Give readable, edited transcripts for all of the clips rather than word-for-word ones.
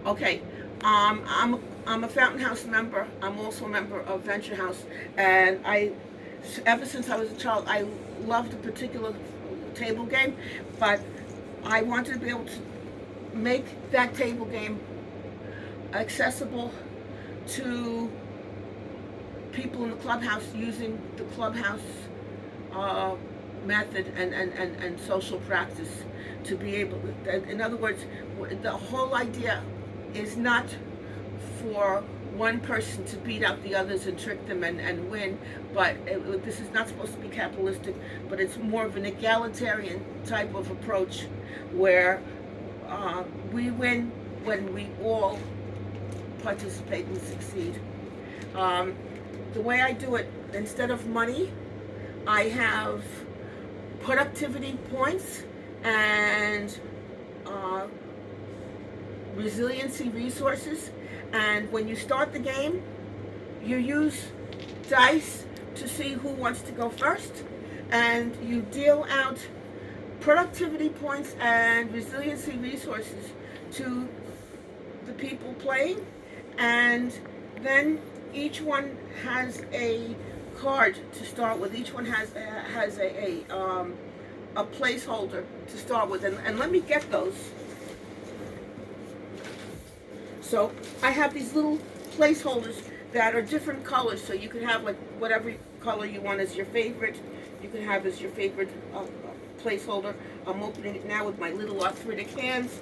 Okay. I'm a Fountain House member. I'm also a member of Venture House, and ever since I was a child, I loved a particular table game, but I wanted to be able to make that table game accessible to people in the clubhouse using the clubhouse uh, method and social practice to be able, in other words, the whole idea is not for one person to beat out the others and trick them and win, but this is not supposed to be capitalistic, but it's more of an egalitarian type of approach where we win when we all participate and succeed. Um, the way I do it, instead of money, I have productivity points and uh, resiliency resources. And when you start the game, you use dice to see who wants to go first, and you deal out productivity points and resiliency resources to the people playing, and then each one has a card to start with. Each one has a placeholder to start with, and let me get those. So I have these little placeholders that are different colors, so you can have like whatever color you want as your favorite. You can have as your favorite placeholder. I'm opening it now with my little arthritic hands.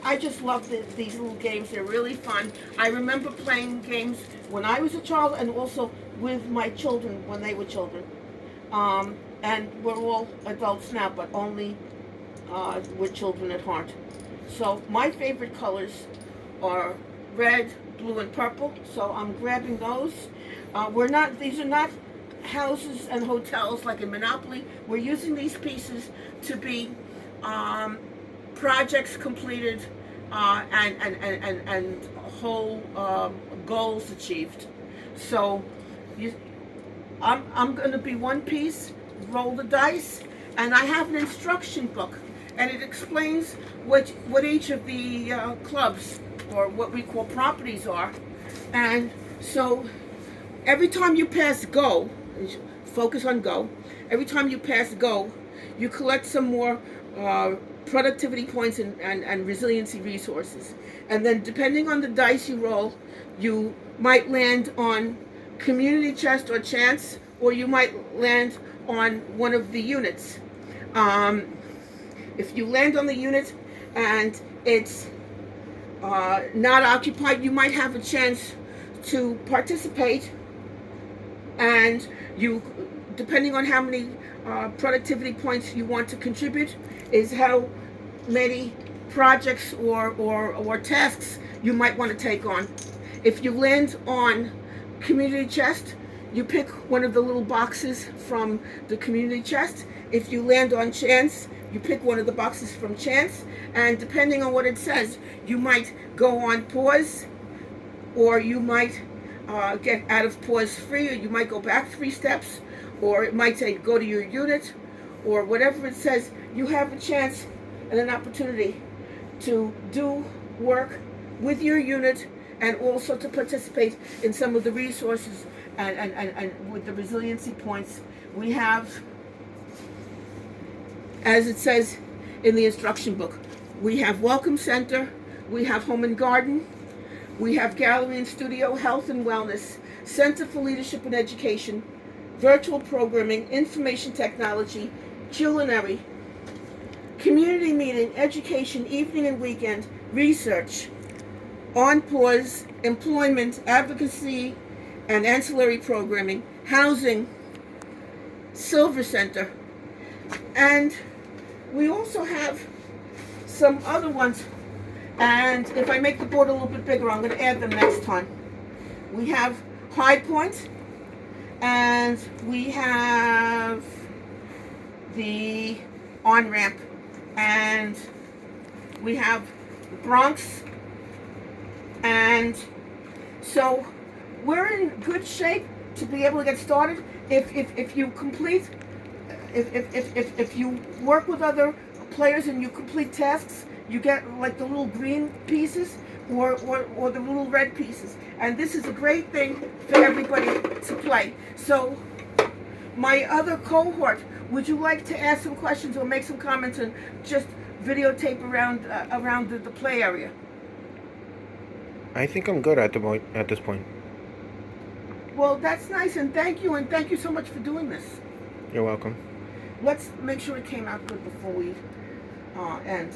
I just love these little games. They're really fun. I remember playing games when I was a child and also with my children when they were children. And we're all adults now, but only we're children at heart. So my favorite colors are red, blue, and purple. So I'm grabbing those. These are not houses and hotels like in Monopoly. We're using these pieces to be projects completed and whole goals achieved. So you, I'm going to be one piece, roll the dice, and I have an instruction book, and it explains what each of the clubs or what we call properties are. And so every time you pass go, focus on go, every time you pass go, you collect some more productivity points and resiliency resources. And then depending on the dice you roll, you might land on community chest or chance, or you might land on one of the units. Um, if you land on the unit and it's not occupied, you might have a chance to participate, and you, depending on how many productivity points you want to contribute, is how many projects or tasks you might want to take on. If you land on community chest, you pick one of the little boxes from the community chest. If you land on chance, you pick one of the boxes from chance, and depending on what it says, you might go on pause, or you might get out of pause free, or you might go back 3 steps, or it might say go to your unit, or whatever it says. You have a chance and an opportunity to do work with your unit and also to participate in some of the resources and with the resiliency points. We have, as it says in the instruction book, we have Welcome Center, we have Home and Garden, we have Gallery and Studio, Health and Wellness, Center for Leadership and Education, Virtual Programming, Information Technology, Culinary, Community Meeting, Education, Evening and Weekend, Research, On Pause, Employment, Advocacy and Ancillary Programming, Housing, Silver Center. And we also have some other ones, and if I make the board a little bit bigger, I'm going to add them next time. We have High Point, and we have the on-ramp, and we have Bronx, and so we're in good shape to be able to get started. If you complete, if you work with other players and you complete tasks, you get like the little green pieces. or the little red pieces. And this is a great thing for everybody to play. So my other cohort, would you like to ask some questions or make some comments and just videotape around the play area? I think I'm good at this point. Well, that's nice, and thank you so much for doing this. You're welcome. Let's make sure it came out good before we end.